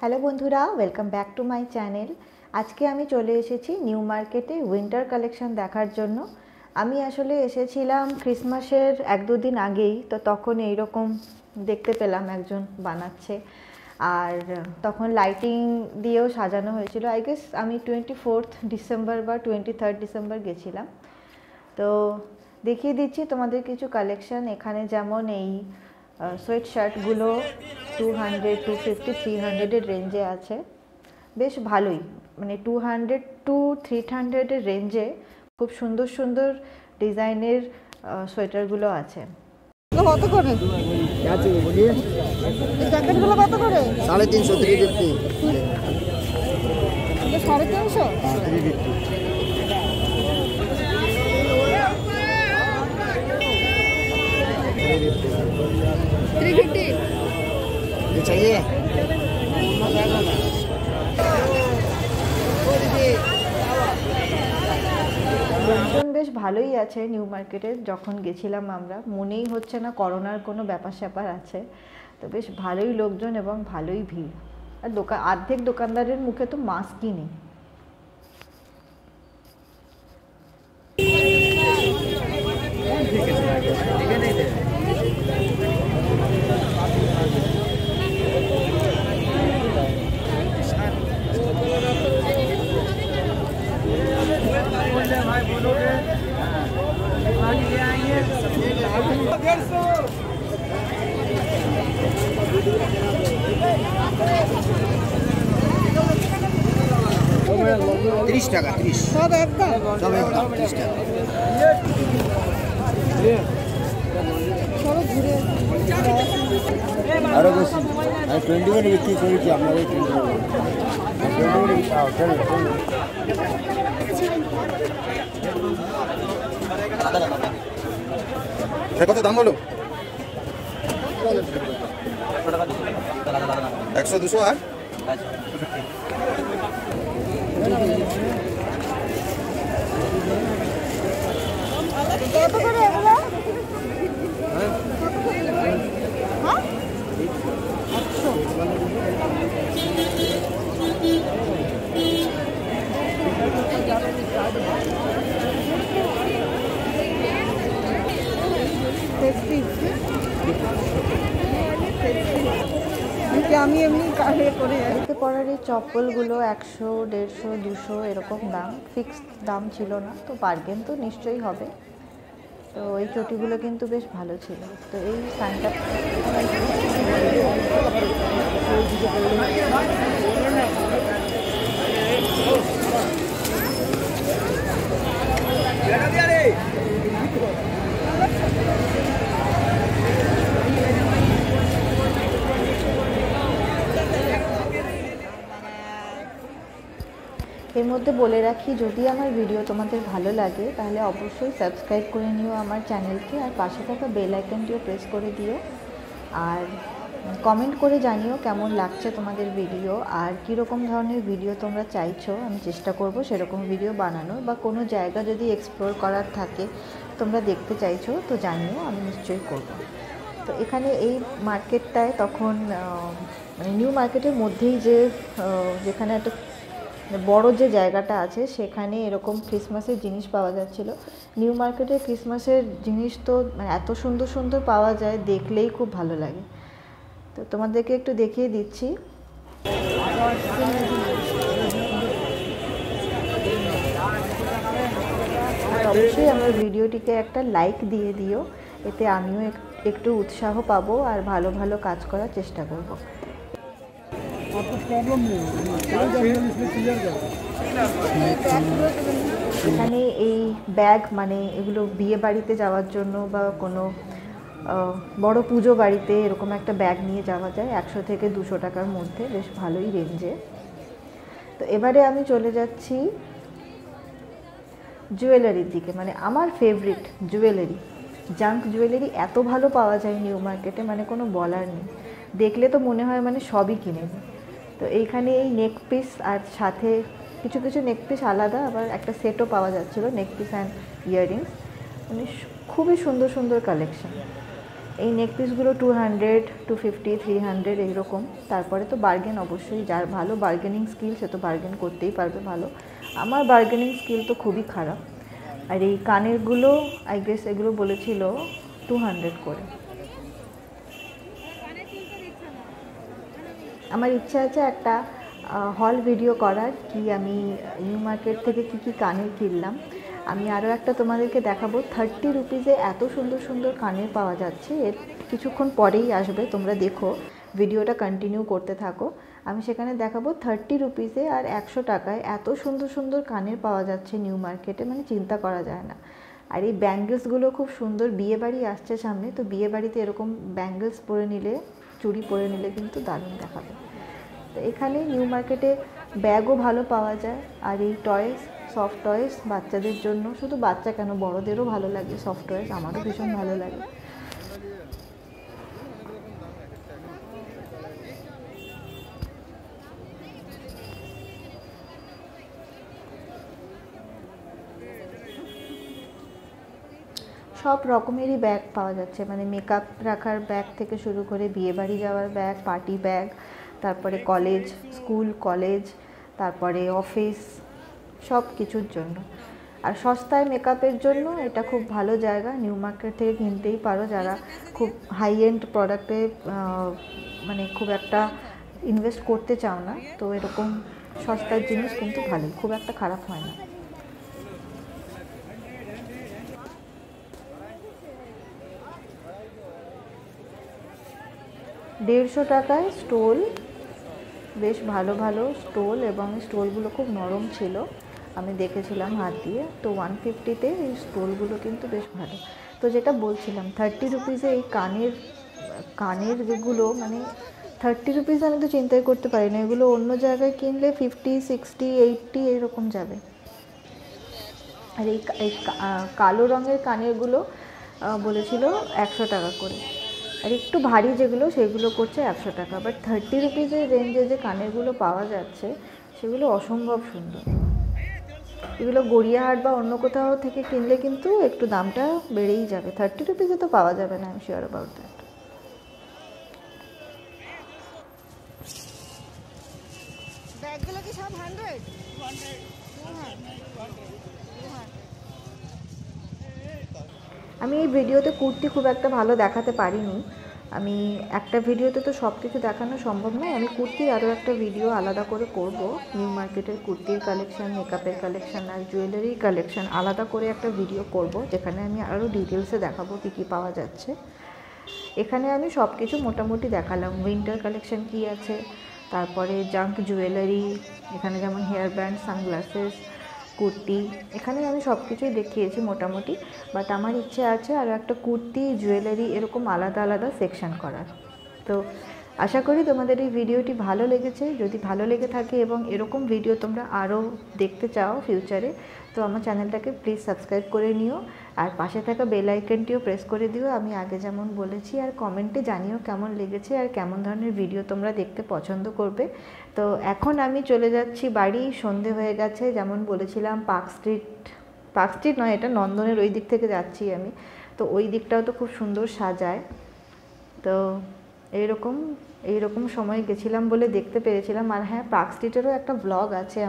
Hello বন্ধুরা, welcome back to my channel. আজকে আমি চলে এসেছি নিউ মার্কেটে উইন্টার কালেকশন দেখার জন্য। আমি আসলে এসেছিলাম ক্রিসমাসের 1-2 দিন আগেই, তো তখন এইরকম দেখতে পেলাম একজন বানাচ্ছে, আর তখন লাইটিং দিয়েও সাজানো হয়েছিল। আই গেস আমি 24th ডিসেম্বর বা 23rd ডিসেম্বর গেছিলাম। তো দেখিয়ে দিচ্ছি তোমাদের কিছু কালেকশন। এখানে যেমন এই সোয়েট শার্টগুলো 200, 250, 300-এর রেঞ্জে আছে। বেশ ভালোই, মানে 200 to 300-এর রেঞ্জে খুব সুন্দর সুন্দর ডিজাইনের সোয়েটারগুলো আছে। কত করে? क्या चाहिए बोलिए। জ্যাকেটগুলো কত করে? 350 350। 350? हाँ 350। 350 ये चाहिए। লোকজন বেশ ভালোই আছে নিউ মার্কেটে। যখন গেছিলাম আমরা, মনেই হচ্ছে না করোনার কোনো ব্যাপার স্যাপার আছে। তো বেশ ভালোই লোকজন এবং ভালোই ভিড়। আর অর্ধেক দোকানদারের মুখে তো মাস্কই নেই। तीस টাকা 30। সব একদম? সব একদম 30 টাকা। চলো ঘুরে আরো বেশি আমি 21 বিক্রি করেছি, আপনাদের 21 কত দাম হলো? 100 200 আর কত করে এগুলো? হ্যাঁ 100 আমি এমনি কালে করে এতে পরার এই চপ্পলগুলো 100, 150, 200 এরকম দাম, ফিক্সড দাম ছিল না। তো বার্গেন তো নিশ্চয়ই হবে। তো এই চটিগুলো কিন্তু বেশ ভালো ছিল। তো এই সানটা এর মধ্যে বলে রাখি, যদি আমার ভিডিও তোমাদের ভালো লাগে তাহলে অবশ্যই সাবস্ক্রাইব করে নিও আমার চ্যানেলকে, আর পাশে থাকা বেল আইকনটিও প্রেস করে দিও। আর কমেন্ট করে জানিও কেমন লাগছে তোমাদের ভিডিও, আর কীরকম ধরনের ভিডিও তোমরা চাইছো। আমি চেষ্টা করব সেরকম ভিডিও বানানোর, বা কোনো জায়গা যদি এক্সপ্লোর করার থাকে তোমরা দেখতে চাইছো তো জানিও, আমি নিশ্চয়ই করব। তো এখানে এই মার্কেটটায় তখন মানে নিউ মার্কেটের মধ্যেই যেখানে একটা বড় যে জায়গাটা আছে, সেখানে এরকম ক্রিসমাসের জিনিস পাওয়া যাচ্ছিল। নিউ মার্কেটে ক্রিসমাসের জিনিস তো মানে এত সুন্দর সুন্দর পাওয়া যায়, দেখলেই খুব ভালো লাগে। তো তোমাদেরকে একটু দেখিয়ে দিচ্ছি। আর অবশ্যই আমার ভিডিওটিকে একটা লাইক দিয়ে দিও, এতে আমিও একটু উৎসাহ পাবো আর ভালো ভালো কাজ করার চেষ্টা করব। এখানে এই ব্যাগ, মানে এগুলো বিয়ে বাড়িতে যাওয়ার জন্য বা কোনো বড় পুজো বাড়িতে এরকম একটা ব্যাগ নিয়ে যাওয়া যায় 100 থেকে 200 টাকার মধ্যে, বেশ ভালোই রেঞ্জে। তো এবারে আমি চলে যাচ্ছি জুয়েলারির দিকে, মানে আমার ফেভারিট জুয়েলারি। জাঙ্ক জুয়েলারি এত ভালো পাওয়া যায় নিউ মার্কেটে, মানে কোনো বলার নেই। দেখলে তো মনে হয় মানে সবই কিনে নিই। তো এইখানে এই নেক পিস আর সাথে কিছু কিছু নেক পিস আলাদা, আবার একটা সেটও পাওয়া যাচ্ছিলো নেক পিস অ্যান্ড ইয়াররিংস। মানে খুবই সুন্দর সুন্দর কালেকশন। এই নেক পিসগুলো 200, 250, 300 এইরকম। তারপরে তো বার্গেন অবশ্যই, যার ভালো বার্গেনিং স্কিল সে তো বার্গেন করতেই পারবে ভালো। আমার বার্গেনিং স্কিল তো খুবই খারাপ। আর এই কানেরগুলো আই গেস এগুলো বলেছিল 200 করে। আমার ইচ্ছা আছে একটা হল ভিডিও করার, কি আমি নিউ মার্কেট থেকে কি কানের কিনলাম। আমি আরও একটা তোমাদেরকে দেখাবো, 30 রুপিসে এত সুন্দর সুন্দর কানের পাওয়া যাচ্ছে। এর কিছুক্ষণ পরেই আসবে, তোমরা দেখো, ভিডিওটা কন্টিনিউ করতে থাকো। আমি সেখানে দেখাবো 30 রুপিসে আর 100 টাকায় এত সুন্দর সুন্দর কানের পাওয়া যাচ্ছে নিউ মার্কেটে, মানে চিন্তা করা যায় না। আর এই ব্যাঙ্গেলসগুলো খুব সুন্দর, বিয়েবাড়ি আসছে সামনে, তো বিয়েবাড়িতে এরকম ব্যাঙ্গেলস পরে নিলে, চুড়ি পরে নিলে কিন্তু দারুণ দেখাবে। তো এখানে নিউ মার্কেটে ব্যাগও ভালো পাওয়া যায়। আর এই টয়েস, সফট টয়েস বাচ্চাদের জন্য, শুধু বাচ্চা কেন বড়দেরও ভালো লাগে সফট টয়েস, আমারও ভীষণ ভালো লাগে। সব রকমেরই ব্যাগ পাওয়া যাচ্ছে, মানে মেকআপ রাখার ব্যাগ থেকে শুরু করে বিয়েবাড়ি যাওয়ার ব্যাগ, পার্টি ব্যাগ, তারপরে কলেজ, স্কুল, কলেজ, তারপরে অফিস, সব কিছুর জন্য। আর সস্তায় মেকআপের জন্য এটা খুব ভালো জায়গা, নিউ মার্কেট থেকে কিনতেই পারো যারা খুব হাই এন্ড প্রোডাক্টে মানে খুব একটা ইনভেস্ট করতে চাও না, তো এরকম সস্তার জিনিস কিন্তু ভালোই, খুব একটা খারাপ হয় না। দেড়শো টাকায় স্টোল, বেশ ভালো ভালো স্টোল, এবং স্টোলগুলো খুব নরম ছিল, আমি দেখেছিলাম হাত দিয়ে। তো 150-তে এই স্টোলগুলো কিন্তু বেশ ভালো। তো যেটা বলছিলাম, 30 রুপিসে এই কানের যেগুলো, মানে 30 রুপিস আমি তো চিন্তাই করতে পারি না, এগুলো অন্য জায়গায় কিনলে 50, 60, 80 এরকম যাবে। আর এই কালো রঙের কানেরগুলো বলেছিল 100 টাকা করে। আর একটু ভারী যেগুলো সেগুলো করছে 100 টাকা। বাট 30 রুপিসের রেঞ্জে যে কানেরগুলো পাওয়া যাচ্ছে সেগুলো অসম্ভব সুন্দর। এগুলো গড়িয়াহাট বা অন্য কোথাও থেকে কিনলে কিন্তু একটু দামটা বেড়েই যাবে, 30 রুপিসে তো পাওয়া যাবে না, আমি শিওর অ্যাবাউট দ্যাট। ব্যাগগুলো কি সব 100? আমি এই ভিডিওতে কুর্তি খুব একটা ভালো দেখাতে পারিনি, আমি একটা ভিডিওতে তো সব কিছু দেখানো সম্ভব নয়। আমি কুর্তির আরও একটা ভিডিও আলাদা করে করব, নিউ মার্কেটের কুর্তির কালেকশান, মেকআপের কালেকশান আর জুয়েলারির কালেকশান আলাদা করে একটা ভিডিও করব, যেখানে আমি আরও ডিটেলসে দেখাবো কী কী পাওয়া যাচ্ছে। এখানে আমি সব কিছু মোটামুটি দেখালাম, উইন্টার কালেকশান কী আছে, তারপরে জাঙ্ক জুয়েলারি, এখানে যেমন হেয়ার ব্যান্ড, সানগ্লাসেস, কুর্তি, এখানে আমি সব কিছুই দেখিয়েছি মোটামুটি। বাট আমার ইচ্ছে আছে আরও একটা কুর্তি, জুয়েলারি এরকম আলাদা আলাদা সেকশন করার। তো আশা করি তোমাদের এই ভিডিওটি ভালো লেগেছে। যদি ভালো লেগে থাকে এবং এরকম ভিডিও তোমরা আরও দেখতে চাও ফিউচারে, তো আমার চ্যানেলটাকে প্লিজ সাবস্ক্রাইব করে নিও, আর পাশে থাকা বেল আইকনটিও প্রেস করে দিও আমি আগে যেমন বলেছি। আর কমেন্টে জানিও কেমন লেগেছে আর কেমন ধরনের ভিডিও তোমরা দেখতে পছন্দ করবে। তো এখন আমি চলে যাচ্ছি বাড়ি, সন্ধে হয়ে গেছে, যেমন বলেছিলাম পার্ক স্ট্রিট নয়, এটা নন্দনের ওই দিক থেকে যাচ্ছি আমি। তো ওই দিকটাও তো খুব সুন্দর সাজায়, তো এইরকম সময় গেছিলাম বলে দেখতে পেরেছিলাম। আর হ্যাঁ, পার্ক স্ট্রিটেরও একটা ব্লগ আছে